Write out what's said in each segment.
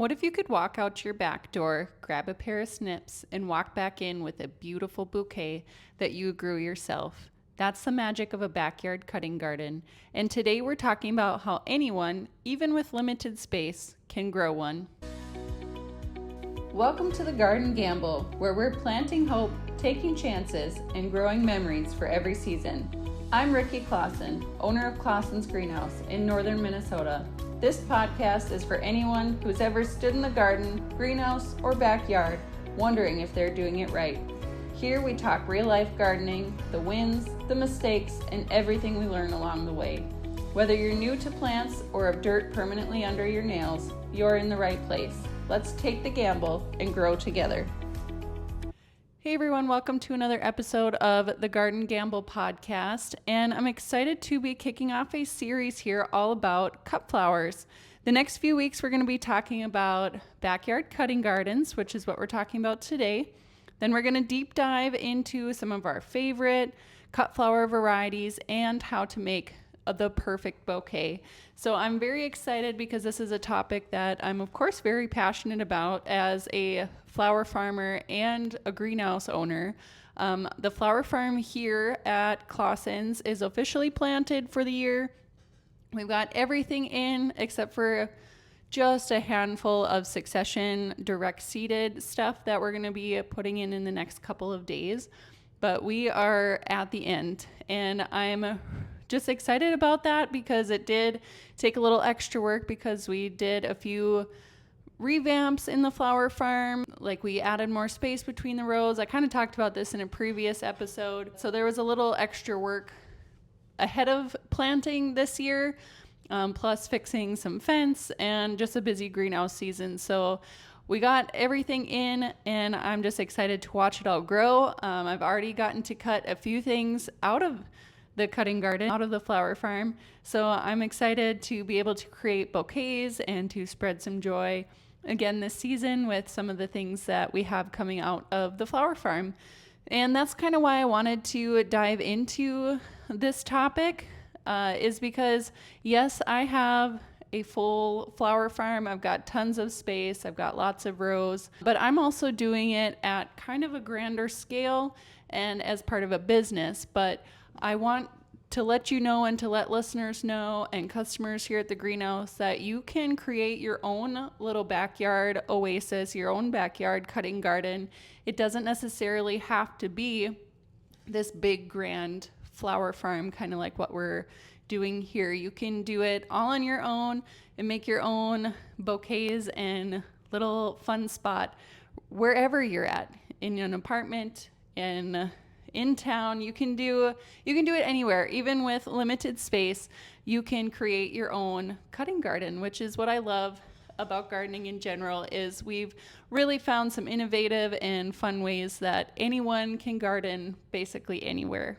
What if you could walk out your back door, grab a pair of snips, and walk back in with a beautiful bouquet that you grew yourself? That's the magic of a backyard cutting garden. And today we're talking about how anyone, even with limited space, can grow one. Welcome to the Garden Gamble, where we're planting hope, taking chances, and growing memories for every season. I'm Ricky Clausen, owner of Clausen's Greenhouse in northern Minnesota. This podcast is for anyone who's ever stood in the garden, greenhouse, or backyard wondering if they're doing it right. Here we talk real-life gardening, the wins, the mistakes, and everything we learn along the way. Whether you're new to plants or have dirt permanently under your nails, you're in the right place. Let's take the gamble and grow together. Hey everyone, welcome to another episode of the Garden Gamble podcast, and I'm excited to be kicking off a series here all about cut flowers. The next few weeks we're going to be talking about backyard cutting gardens, which is what we're talking about today. Then we're going to deep dive into some of our favorite cut flower varieties and how to make the perfect bouquet. So I'm very excited because this is a topic that I'm of course very passionate about as a flower farmer and a greenhouse owner. The flower farm here at Clausen's is officially planted for the year. We've got everything in except for just a handful of succession direct seeded stuff that we're going to be putting in the next couple of days. But we are at the end, and I'm just excited about that because it did take a little extra work because we did a few revamps in the flower farm. Like we added more space between the rows. I kind of talked about this in a previous episode. So there was a little extra work ahead of planting this year, plus fixing some fence and just a busy greenhouse season. So we got everything in, and I'm just excited to watch it all grow. I've already gotten to cut a few things out of the cutting garden, out of the flower farm. So I'm excited to be able to create bouquets and to spread some joy again this season with some of the things that we have coming out of the flower farm. And that's kind of why I wanted to dive into this topic, is because yes, I have a full flower farm. I've got tons of space. I've got lots of rows, but I'm also doing it at kind of a grander scale and as part of a business. But I want to let you know and to let listeners know and customers here at the greenhouse that you can create your own little backyard oasis, your own backyard cutting garden. It doesn't necessarily have to be this big grand flower farm, kind of like what we're doing here. You can do it all on your own and make your own bouquets and little fun spot wherever you're at, in an apartment, in town. You can do it anywhere. Even with limited space, you can create your own cutting garden, which is what I love about gardening in general. Is we've really found some innovative and fun ways that anyone can garden basically anywhere.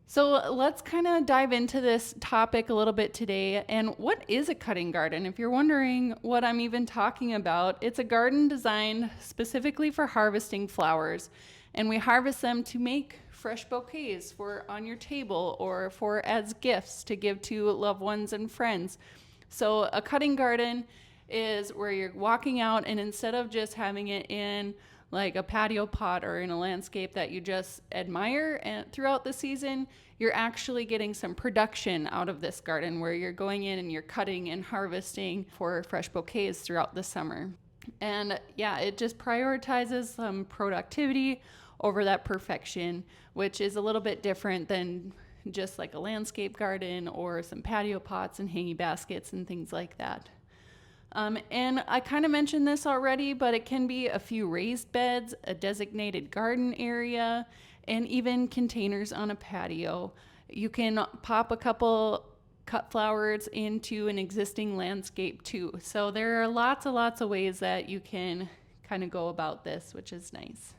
So let's kind of dive into this topic a little bit today. And what is a cutting garden? If you're wondering what I'm even talking about, it's a garden designed specifically for harvesting flowers. And we harvest them to make fresh bouquets for on your table or for as gifts to give to loved ones and friends. So a cutting garden is where you're walking out, and instead of just having it in like a patio pot or in a landscape that you just admire and throughout the season, you're actually getting some production out of this garden where you're going in and you're cutting and harvesting for fresh bouquets throughout the summer. And yeah, it just prioritizes some productivity over that perfection, which is a little bit different than just like a landscape garden or some patio pots and hanging baskets and things like that. And I kind of mentioned this already, but it can be a few raised beds, a designated garden area, and even containers on a patio. You can pop a couple cut flowers into an existing landscape too. So there are lots of ways that you can kind of go about this, which is nice.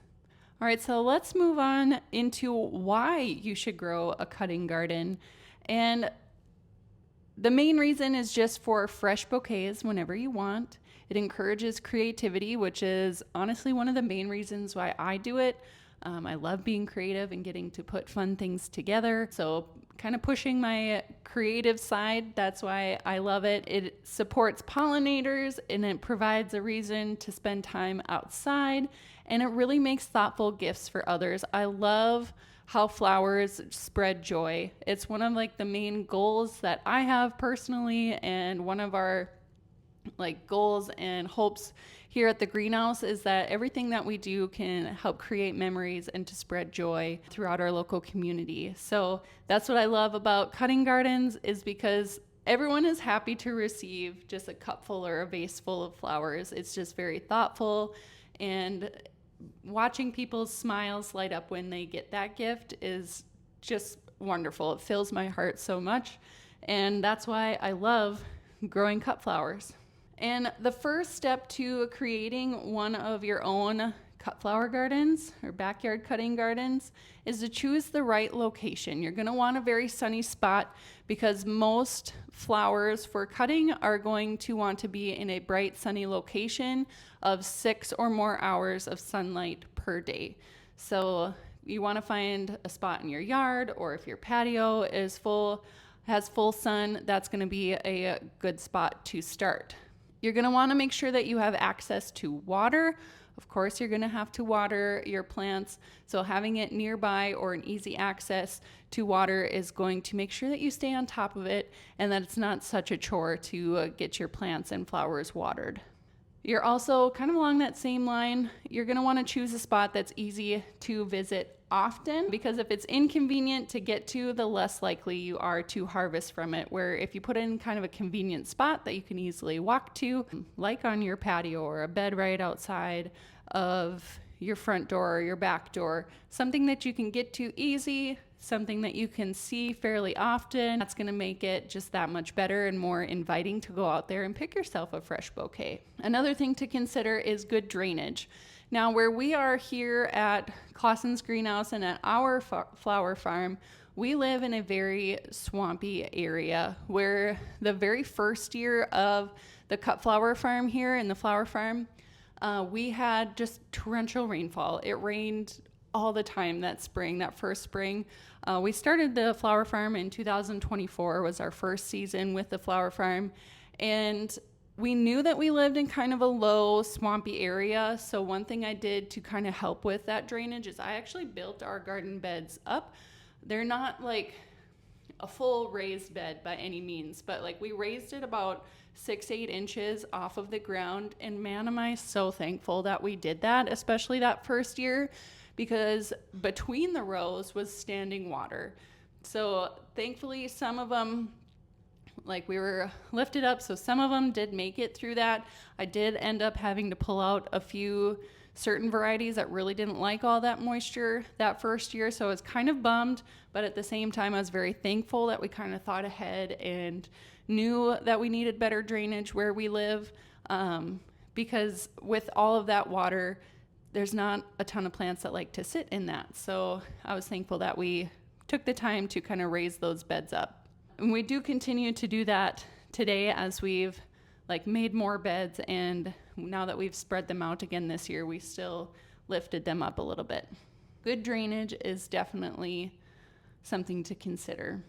All right, so let's move on into why you should grow a cutting garden. And the main reason is just for fresh bouquets whenever you want. It encourages creativity, which is honestly one of the main reasons why I do it. I love being creative and getting to put fun things together. So kind of pushing my creative side. That's why I love it. It supports pollinators and it provides a reason to spend time outside, and it really makes thoughtful gifts for others. I love how flowers spread joy. It's one of like the main goals that I have personally, and one of our like goals and hopes here at the greenhouse is that everything that we do can help create memories and to spread joy throughout our local community. So that's what I love about cutting gardens, is because everyone is happy to receive just a cupful or a vase full of flowers. It's just very thoughtful, and watching people's smiles light up when they get that gift is just wonderful. It fills my heart so much, and that's why I love growing cut flowers. And the first step to creating one of your own cut flower gardens or backyard cutting gardens is to choose the right location. You're going to want a very sunny spot, because most flowers for cutting are going to want to be in a bright sunny location of 6 or more hours of sunlight per day. So you want to find a spot in your yard, or if your patio has full sun, that's going to be a good spot to start. You're going to want to make sure that you have access to water. Of course, you're going to have to water your plants, so having it nearby or an easy access to water is going to make sure that you stay on top of it and that it's not such a chore to get your plants and flowers watered. You're also kind of along that same line, you're going to want to choose a spot that's easy to visit often, because if it's inconvenient to get to, the less likely you are to harvest from it. Where if you put it in kind of a convenient spot that you can easily walk to, like on your patio or a bed right outside of your front door or your back door, something that you can get to easy, something that you can see fairly often, that's going to make it just that much better and more inviting to go out there and pick yourself a fresh bouquet. Another thing to consider is good drainage. Now, where we are here at Clausen's Greenhouse and at our flower farm, we live in a very swampy area, where the very first year of the cut flower farm here in the flower farm, we had just torrential rainfall. It rained all the time that spring, that first spring. We started the flower farm in 2024, was our first season with the flower farm. And we knew that we lived in kind of a low, swampy area. So one thing I did to kind of help with that drainage is I actually built our garden beds up. They're not like a full raised bed by any means, but like we raised it about 6-8 inches off of the ground. And man, am I so thankful that we did that, especially that first year, because between the rows was standing water. So thankfully some of them, like we were lifted up, so some of them did make it through that. I did end up having to pull out a few certain varieties that really didn't like all that moisture that first year, so I was kind of bummed, but at the same time I was very thankful that we kind of thought ahead and knew that we needed better drainage where we live, because with all of that water, there's not a ton of plants that like to sit in that. So I was thankful that we took the time to kind of raise those beds up. And we do continue to do that today as we've like made more beds, and now that we've spread them out again this year, we still lifted them up a little bit. Good drainage is definitely something to consider.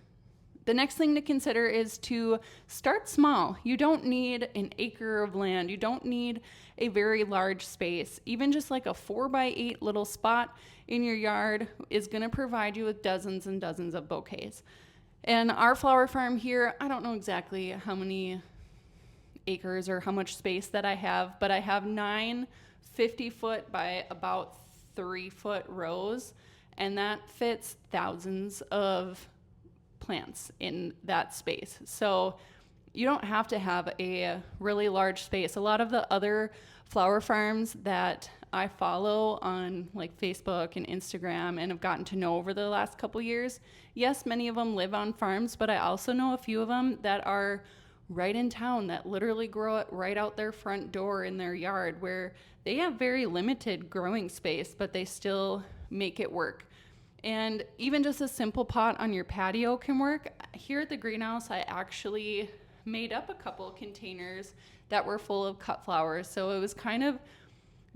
The next thing to consider is to start small. You don't need an acre of land. You don't need a very large space. Even just like a 4x8 little spot in your yard is going to provide you with dozens and dozens of bouquets. And our flower farm here, I don't know exactly how many acres or how much space that I have, but I have 9 50-foot by about 3-foot rows, and that fits thousands of plants in that space. So you don't have to have a really large space. A lot of the other flower farms that I follow on like Facebook and Instagram and have gotten to know over the last couple years, yes, many of them live on farms, but I also know a few of them that are right in town that literally grow it right out their front door in their yard, where they have very limited growing space, but they still make it work. And even just a simple pot on your patio can work. Here at the greenhouse, I actually made up a couple containers that were full of cut flowers. So it was kind of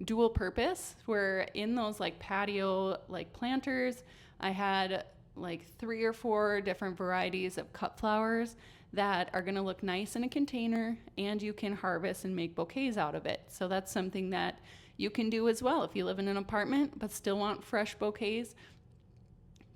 dual purpose, where in those like patio like planters, I had like 3 or 4 different varieties of cut flowers that are going to look nice in a container, and you can harvest and make bouquets out of it. So that's something that you can do as well if you live in an apartment but still want fresh bouquets.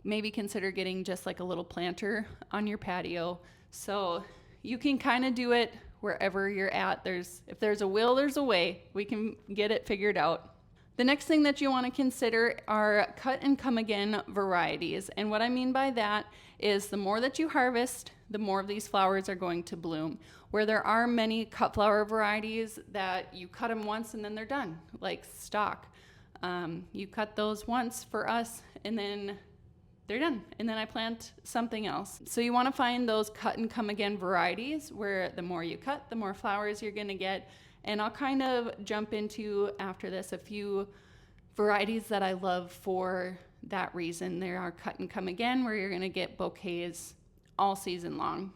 Maybe consider getting just like a little planter on your patio. So you can kind of do it wherever you're at. If there's a will, there's a way. We can get it figured out. The next thing that you want to consider are cut and come again varieties. And what I mean by that is the more that you harvest, the more of these flowers are going to bloom. Where there are many cut flower varieties that you cut them once and then they're done, like stock. You cut those once for us and then they're done. And then I plant something else. So you want to find those cut and come again varieties where the more you cut, the more flowers you're going to get. And I'll kind of jump into, after this, a few varieties that I love for that reason. There are cut and come again, where you're going to get bouquets all season long.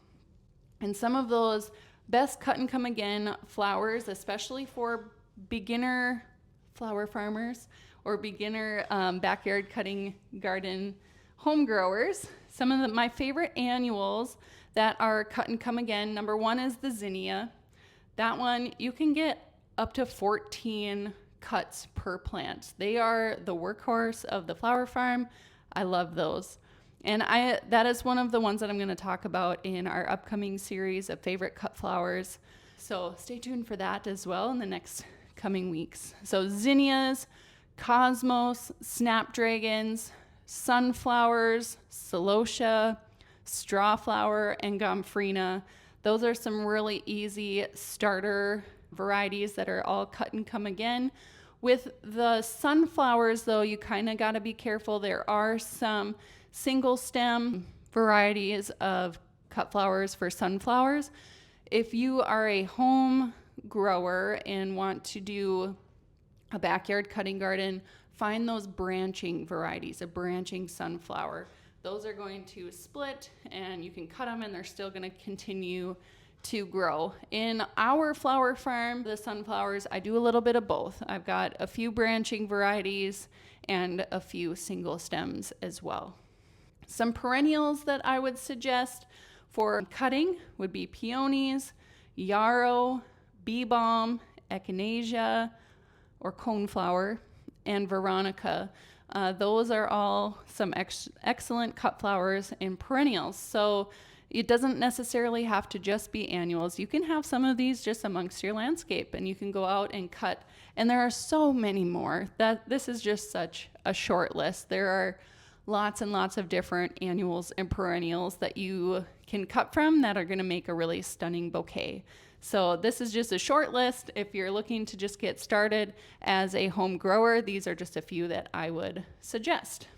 And some of those best cut and come again flowers, especially for beginner flower farmers or beginner backyard cutting garden home growers, some of my favorite annuals that are cut and come again, number 1 is the zinnia. That one, you can get up to 14 cuts per plant. They are the workhorse of the flower farm. I love those. And that is one of the ones that I'm going to talk about in our upcoming series of favorite cut flowers. So stay tuned for that as well in the next coming weeks. So zinnias, cosmos, snapdragons, sunflowers, celosia, strawflower, and gomphrena. Those are some really easy starter varieties that are all cut and come again. With the sunflowers, though, you kind of got to be careful. There are some single stem varieties of cut flowers for sunflowers. If you are a home grower and want to do a backyard cutting garden, find those branching varieties, a branching sunflower. Those are going to split and you can cut them and they're still going to continue to grow. In our flower farm, the sunflowers, I do a little bit of both. I've got a few branching varieties and a few single stems as well. Some perennials that I would suggest for cutting would be peonies, yarrow, bee balm, echinacea or coneflower, and veronica. Those are all some excellent cut flowers and perennials. So it doesn't necessarily have to just be annuals. You can have some of these just amongst your landscape and you can go out and cut. And there are so many more that this is just such a short list. There are lots and lots of different annuals and perennials that you can cut from that are going to make a really stunning bouquet. So this is just a short list. If you're looking to just get started as a home grower, these are just a few that I would suggest.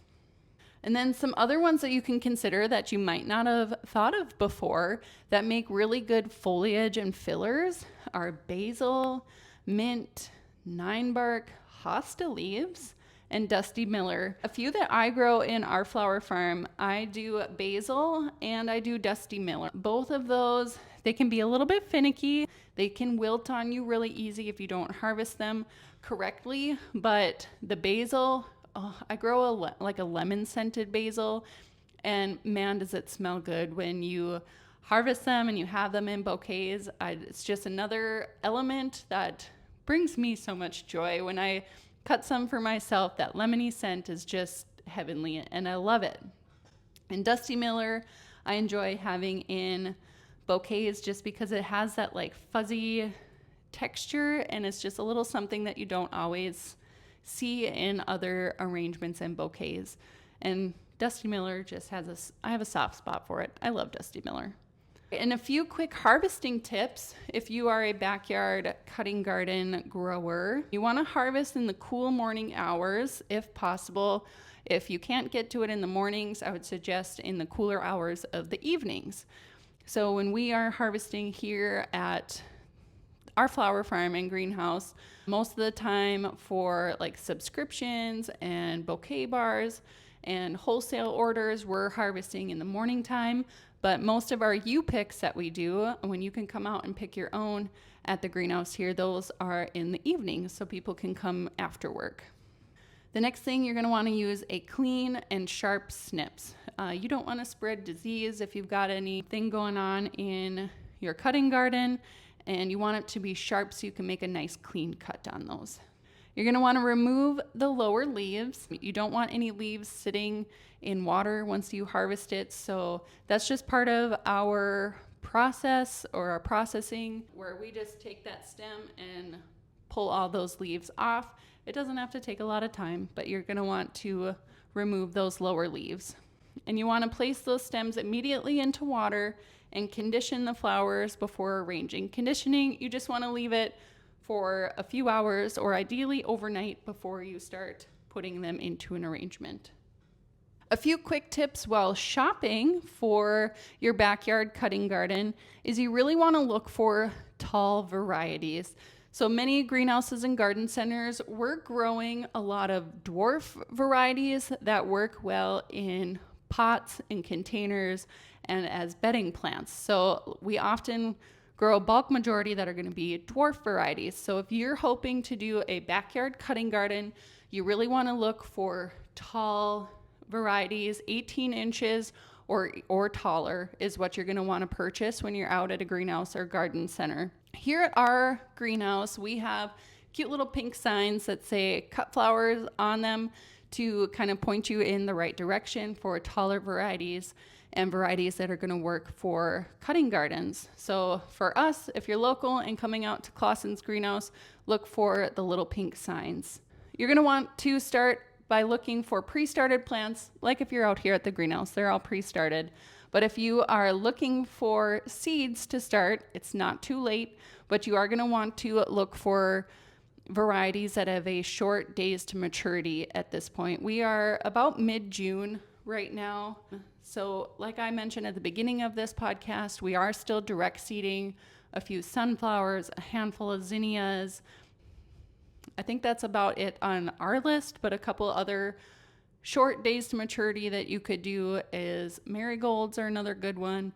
And then some other ones that you can consider that you might not have thought of before that make really good foliage and fillers are basil, mint, ninebark, hosta leaves, and dusty miller. A few that I grow in our flower farm, I do basil and I do dusty miller. Both of those, they can be a little bit finicky. They can wilt on you really easy if you don't harvest them correctly, but the basil, I grow like a lemon scented basil, and man, does it smell good when you harvest them and you have them in bouquets. It's just another element that brings me so much joy. When I cut some for myself, that lemony scent is just heavenly and I love it. And dusty miller, I enjoy having in bouquets just because it has that like fuzzy texture and it's just a little something that you don't always see in other arrangements and bouquets. And dusty miller just I have a soft spot for it. I love dusty miller. And a few quick harvesting tips. If you are a backyard cutting garden grower, you want to harvest in the cool morning hours if possible. If you can't get to it in the mornings, I would suggest in the cooler hours of the evenings. So when we are harvesting here at our flower farm and greenhouse, most of the time for like subscriptions and bouquet bars and wholesale orders, we're harvesting in the morning time. But most of our U-picks that we do, when you can come out and pick your own at the greenhouse here, those are in the evening, so people can come after work. The next thing, you're going to want to use a clean and sharp snips. You don't want to spread disease if you've got anything going on in your cutting garden, and you want it to be sharp so you can make a nice clean cut on those. You're going to want to remove the lower leaves. You don't want any leaves sitting in water once you harvest it, so that's just part of our process or our processing, where we just take that stem and pull all those leaves off. It doesn't have to take a lot of time, but you're going to want to remove those lower leaves. And you want to place those stems immediately into water and condition the flowers before arranging. Conditioning, you just want to leave it for a few hours or ideally overnight before you start putting them into an arrangement. A few quick tips while shopping for your backyard cutting garden is you really want to look for tall varieties. So many greenhouses and garden centers, we're growing a lot of dwarf varieties that work well in pots and containers and as bedding plants. So we often grow a bulk majority that are going to be dwarf varieties. So if you're hoping to do a backyard cutting garden, you really want to look for tall varieties. 18 inches or taller is what you're going to want to purchase when you're out at a greenhouse or garden center. Here at our greenhouse, we have cute little pink signs that say cut flowers on them to kind of point you in the right direction for taller varieties and varieties that are going to work for cutting gardens. So for us, if you're local and coming out to Clausen's greenhouse, look for the little pink signs. You're going to want to start by looking for pre-started plants, like if you're out here at the greenhouse, they're all pre-started. But if you are looking for seeds to start, it's not too late, but you are going to want to look for varieties that have a short days to maturity at this point. We are about mid-June right now. So like I mentioned at the beginning of this podcast, we are still direct seeding a few sunflowers, a handful of zinnias. I think that's about it on our list, but a couple other short days to maturity that you could do is marigolds are another good one.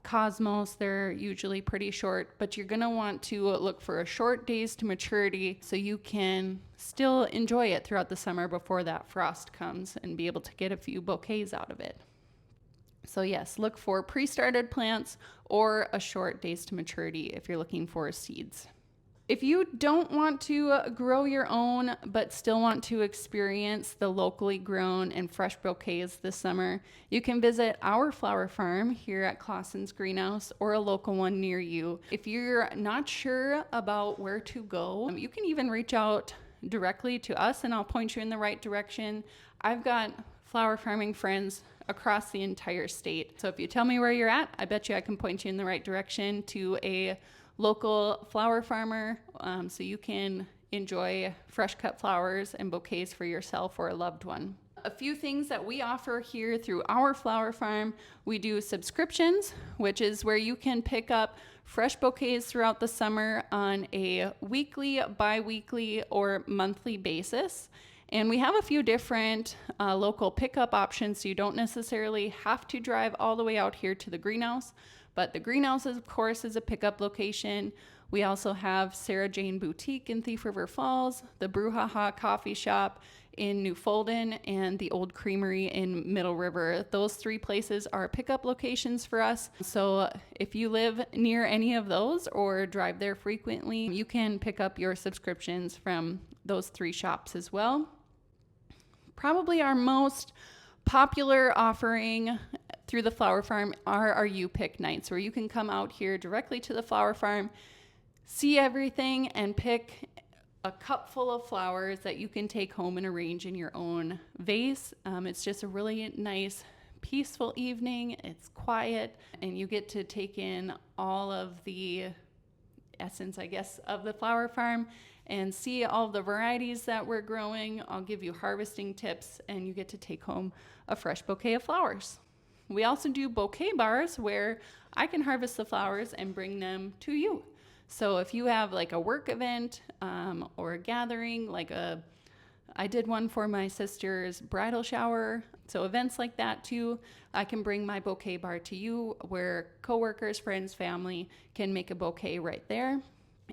Cosmos, they're usually pretty short, but you're going to want to look for a short days to maturity so you can still enjoy it throughout the summer before that frost comes and be able to get a few bouquets out of it. So yes, look for pre-started plants or a short days to maturity if you're looking for seeds. If you don't want to grow your own, but still want to experience the locally grown and fresh bouquets this summer, you can visit our flower farm here at Clausen's Greenhouse or a local one near you. If you're not sure about where to go, you can even reach out directly to us and I'll point you in the right direction. I've got flower farming friends across the entire state. So if you tell me where you're at, I bet you I can point you in the right direction to a local flower farmer, so you can enjoy fresh cut flowers and bouquets for yourself or a loved one. A few things that we offer here through our flower farm: we do subscriptions, which is where you can pick up fresh bouquets throughout the summer on a weekly, bi-weekly, or monthly basis. And we have a few different local pickup options, so you don't necessarily have to drive all the way out here to the greenhouse. But the greenhouse, of course, is a pickup location. We also have Sarah Jane Boutique in Thief River Falls, the Brouhaha Coffee Shop in New Fulton, and the Old Creamery in Middle River. Those three places are pickup locations for us. So if you live near any of those or drive there frequently, you can pick up your subscriptions from those three shops as well. Probably our most popular offering through the flower farm are our U-Pick nights, where you can come out here directly to the flower farm, see everything, and pick a cup full of flowers that you can take home and arrange in your own vase. It's just a really nice, peaceful evening. It's quiet, and you get to take in all of the essence, I guess, of the flower farm and see all the varieties that we're growing. I'll give you harvesting tips, and you get to take home a fresh bouquet of flowers. We also do bouquet bars where I can harvest the flowers and bring them to you. So if you have like a work event or a gathering, I did one for my sister's bridal shower. So events like that too, I can bring my bouquet bar to you where coworkers, friends, family can make a bouquet right there.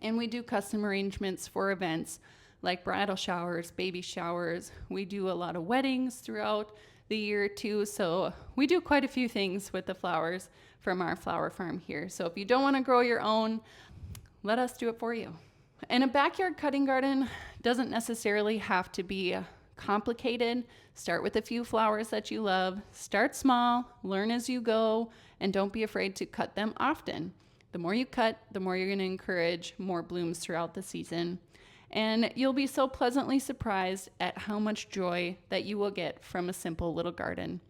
And we do custom arrangements for events like bridal showers, baby showers. We do a lot of weddings throughout the year too. So we do quite a few things with the flowers from our flower farm here. So if you don't want to grow your own, let us do it for you. And a backyard cutting garden doesn't necessarily have to be complicated. Start with a few flowers that you love. Start small, learn as you go, and don't be afraid to cut them often. The more you cut, the more you're going to encourage more blooms throughout the season. And you'll be so pleasantly surprised at how much joy that you will get from a simple little garden.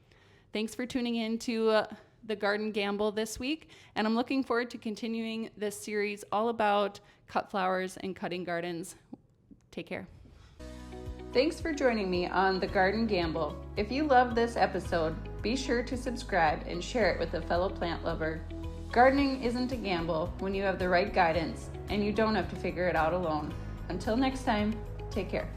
Thanks for tuning in to the Garden Gamble this week, and I'm looking forward to continuing this series all about cut flowers and cutting gardens. Take care. Thanks for joining me on the Garden Gamble. If you love this episode, be sure to subscribe and share it with a fellow plant lover. Gardening isn't a gamble when you have the right guidance, and you don't have to figure it out alone. Until next time, take care.